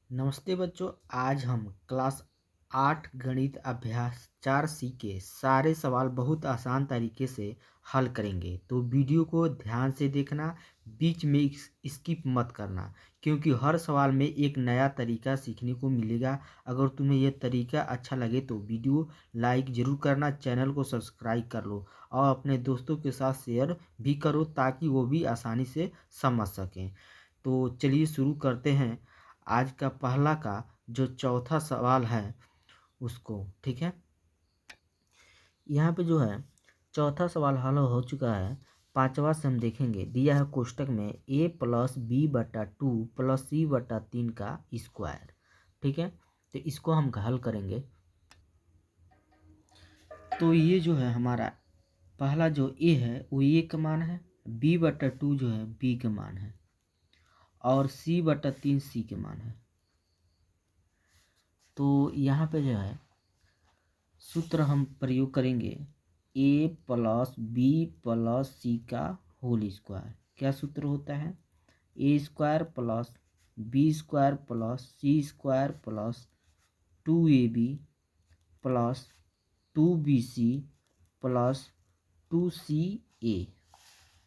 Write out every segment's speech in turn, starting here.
नमस्ते बच्चों। आज हम क्लास 8 गणित अभ्यास 4C के सारे सवाल बहुत आसान तरीके से हल करेंगे। तो वीडियो को ध्यान से देखना, बीच में स्किप मत करना, क्योंकि हर सवाल में एक नया तरीका सीखने को मिलेगा। अगर तुम्हें यह तरीका अच्छा लगे तो वीडियो लाइक ज़रूर करना, चैनल को सब्सक्राइब कर लो और अपने दोस्तों के साथ शेयर भी करो ताकि वो भी आसानी से समझ सकें। तो चलिए शुरू करते हैं आज का पहला का जो चौथा सवाल है उसको। ठीक है, यहाँ पे जो है चौथा सवाल हल हो चुका है। पांचवा से हम देखेंगे, दिया है कोष्टक में a+b/2 + c/3 का स्क्वायर। ठीक है, तो इसको हम हल करेंगे। तो ये जो है हमारा पहला जो a है वो a का मान है, b/2 जो है b का मान है और c/3 c के मान है। तो यहाँ पे जो है सूत्र हम प्रयोग करेंगे a+b+c का होल स्क्वायर। क्या सूत्र होता है? a² + b² + c² + 2ab + 2bc + 2ca।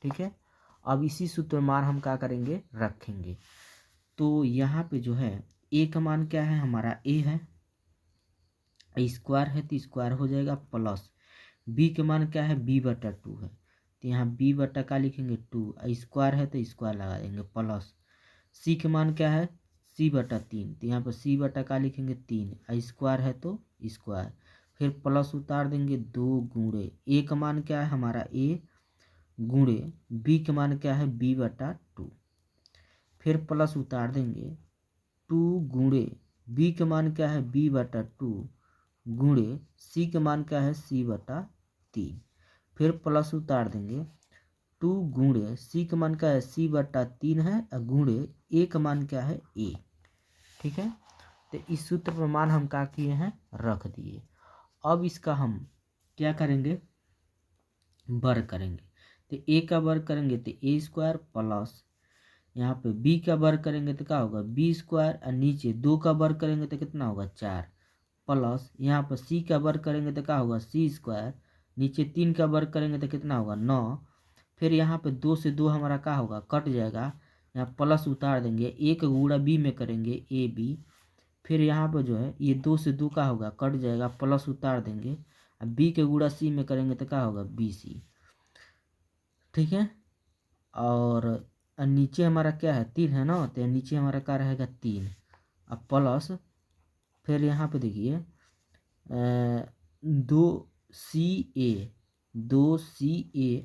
ठीक है, अब इसी सूत्र मान हम क्या करेंगे, रखेंगे। तो यहाँ पे जो है a का मान क्या है, हमारा a है, स्क्वायर है तो स्क्वायर हो जाएगा, प्लस बी के मान क्या है, b/2 है तो यहाँ b बटा का लिखेंगे 2, स्क्वायर है तो स्क्वायर लगा देंगे, प्लस सी के मान क्या है, c/3 तो यहाँ पर c बटा का लिखेंगे 3, स्क्वायर है तो स्क्वायर, फिर प्लस उतार देंगे 2 गुणे a का मान क्या है हमारा a गुणे b के मान क्या है b/2, फिर प्लस उतार देंगे 2 गुणे b के मान क्या है b/2 गुणे सी के मान क्या है c/3, फिर प्लस उतार देंगे 2 गुणे सी का मान क्या है c/3 है और गुणे ए का मान क्या है a। ठीक है, तो इस सूत्र पर मान हम क्या किए हैं, रख दिए। अब इसका हम क्या करेंगे, वर्ग करेंगे। तो a का वर्ग करेंगे तो a² प्लस यहाँ पे b का वर्ग करेंगे तो क्या होगा b² और नीचे 2 का वर्ग करेंगे तो कितना होगा 4, प्लस यहाँ पर c का वर्ग करेंगे तो क्या होगा c², नीचे 3 का वर्ग करेंगे तो कितना होगा 9, फिर यहाँ पे 2 से 2 हमारा क्या होगा, कट जाएगा, यहाँ प्लस उतार देंगे, एक गुणा b में करेंगे ab, फिर यहाँ पर जो है ये 2 से 2 का होगा, कट जाएगा, प्लस उतार देंगे, b के गुणा c में करेंगे तो क्या होगा bc। ठीक है, और नीचे हमारा क्या है 3 है ना, तो नीचे हमारा क्या रहेगा 3, अब प्लस फिर यहाँ पे देखिए 2ca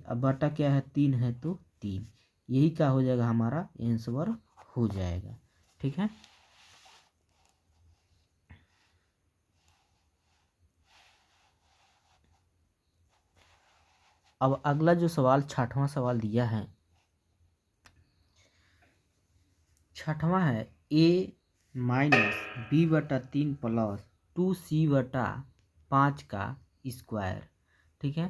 अब बटा क्या है 3 है तो 3, यही क्या हो जाएगा हमारा आंसर हो जाएगा। ठीक है, अब अगला जो सवाल छठवां सवाल दिया है, छठवां है a-b/3 + 2c/5 का स्क्वायर। ठीक है,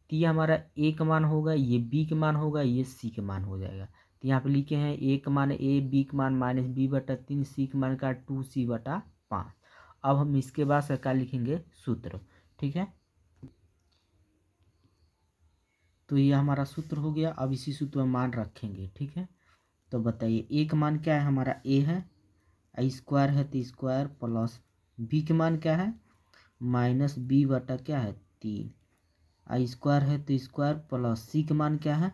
तो ये हमारा a का मान होगा, ये b का मान होगा, ये c का मान हो जाएगा। तो यहाँ पे लिखे हैं a का मान a, b का मान -b/3, c का मान का 2c/5। अब हम इसके बाद सरकार लिखेंगे सूत्र। ठीक है, तो ये हमारा सूत्र हो गया। अब इसी सूत्र में मान रखेंगे। ठीक है, तो बताइए a का मान क्या है, हमारा a है, स्क्वायर है तो स्क्वायर, प्लस b के मान क्या है -b बटा क्या है 3, स्क्वायर है तो स्क्वायर, प्लस c के मान क्या है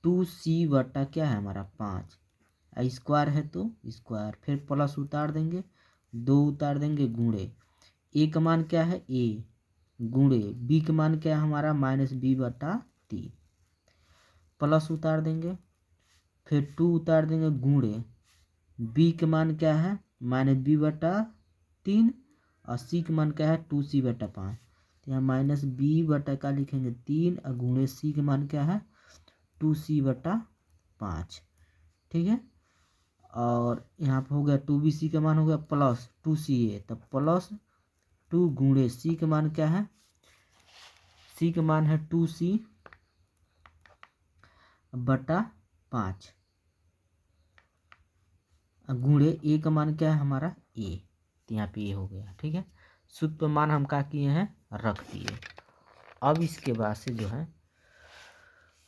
2c बटा क्या है हमारा 5, स्क्वायर है तो स्क्वायर, फिर प्लस उतार देंगे 2 उतार देंगे गुणे a का मान क्या है a गुणे b का मान क्या है हमारा -b/3, प्लस उतार देंगे, फिर 2 उतार देंगे गुणे b के मान क्या है -b/3 और c के मान क्या है 2c/5, तो यहाँ -b का लिखेंगे 3 और गुणे c के मान क्या है 2c/5। ठीक है, और यहाँ पर हो गया 2bc का मान हो गया प्लस 2ca, तब प्लस 2 गुणे c के मान क्या है, c के मान है 2c/5, गुणे ए का मान क्या है हमारा ए, तो यहाँ पे ए हो गया। ठीक है, सूत्र पे मान हम क्या किए हैं, रख दिए। अब इसके बाद से जो है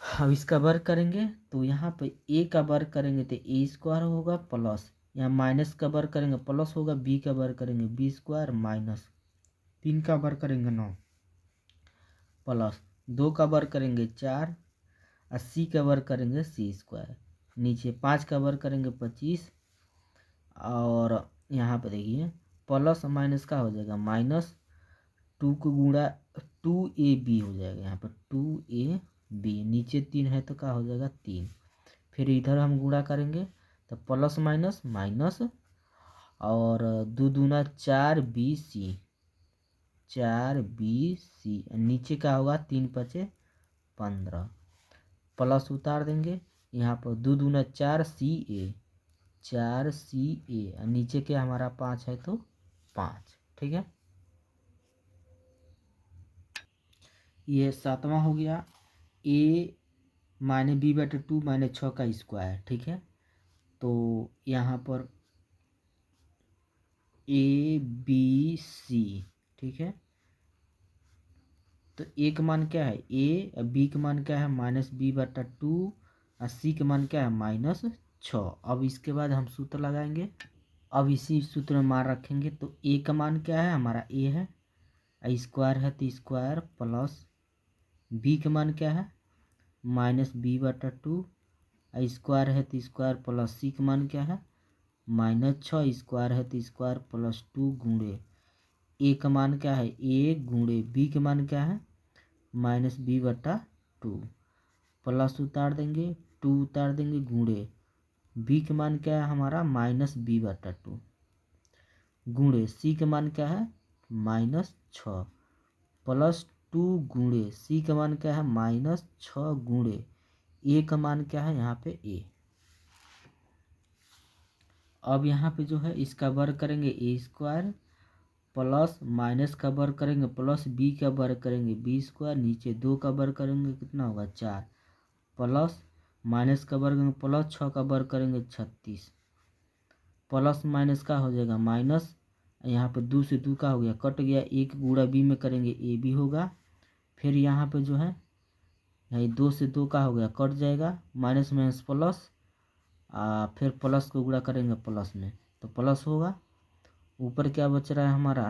अब इसका वर्ग करेंगे, तो यहाँ पे ए का वर्ग करेंगे तो ए स्क्वायर होगा, प्लस यहाँ माइनस का वर्ग करेंगे प्लस होगा, बी का वर्ग करेंगे बी स्क्वायर, माइनस 3 का वर्ग करेंगे 9, प्लस 2 का वर्ग करेंगे 4, और सी का वर्ग करेंगे सी स्क्वायर, नीचे 5 का वर्ग करेंगे 25, और यहाँ पे देखिए प्लस माइनस का हो जाएगा माइनस 2 को गुणा 2ab हो जाएगा, यहाँ पर 2ab, नीचे 3 है तो क्या हो जाएगा 3, फिर इधर हम गुणा करेंगे तो प्लस माइनस माइनस, और 2 दूना 4bc, 4bc, नीचे क्या होगा 3 पचे 15, प्लस उतार देंगे, यहाँ पर 2 दूना 4ca, 4ca, नीचे क्या हमारा 5 है तो 5। ठीक है, ये 7वां हो गया, a माइनस बी बटे 2 माइनस 6 का स्क्वायर। ठीक है, तो यहाँ पर ए बी सी, ठीक है, तो ए का मान क्या है ए, बी का मान क्या है माइनस बी बटा 2, और सी का मान क्या है माइनस 6। अब इसके बाद हम सूत्र लगाएंगे, अब इसी सूत्र में मान रखेंगे, तो ए का मान क्या है हमारा ए है, स्क्वायर है तो स्क्वायर, प्लस बी का मान क्या है माइनस बी बटा 2, स्क्वायर है तो स्क्वायर, प्लस सी का मान क्या है माइनस 6, स्क्वायर है तो स्क्वायर, प्लस 2 गुणे ए का मान क्या है ए, गुणे बी का मान क्या है माइनस बी बटा 2, प्लस उतार देंगे 2 उतार देंगे, गुणे बी का मान क्या है हमारा माइनस बी बटा 2, गुणे सी का मान क्या है माइनस 6, प्लस 2 गुणे सी का मान क्या है माइनस 6, गुणे ए का मान क्या है यहाँ पे ए। अब यहाँ पे जो है इसका वर्ग करेंगे ए स्क्वायर, प्लस माइनस का वर्ग करेंगे प्लस बी का वर्ग करेंगे बी स्क्वायर, नीचे 2 का वर्ग करेंगे कितना होगा 4, प्लस माइनस का वर्ग करेंगे प्लस 6 का वर्ग करेंगे 36, प्लस माइनस का हो जाएगा माइनस, यहाँ पे 2 से 2 का हो गया कट गया, एक गुणा बी में करेंगे ए बी होगा, फिर यहाँ पे जो है यहाँ 2 से 2 का हो गया कट जाएगा, माइनस माइनस प्लस, फिर प्लस को गुणा करेंगे प्लस में तो प्लस होगा, ऊपर क्या बच रहा है हमारा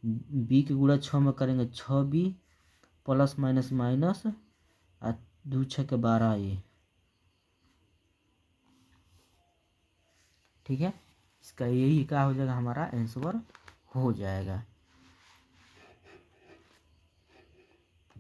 बी के गुणा 6 में करेंगे 6b, प्लस माइनस माइनस, 2 6 के 12 ये। ठीक है, इसका यही क्या हो जाएगा हमारा आंसर हो जाएगा।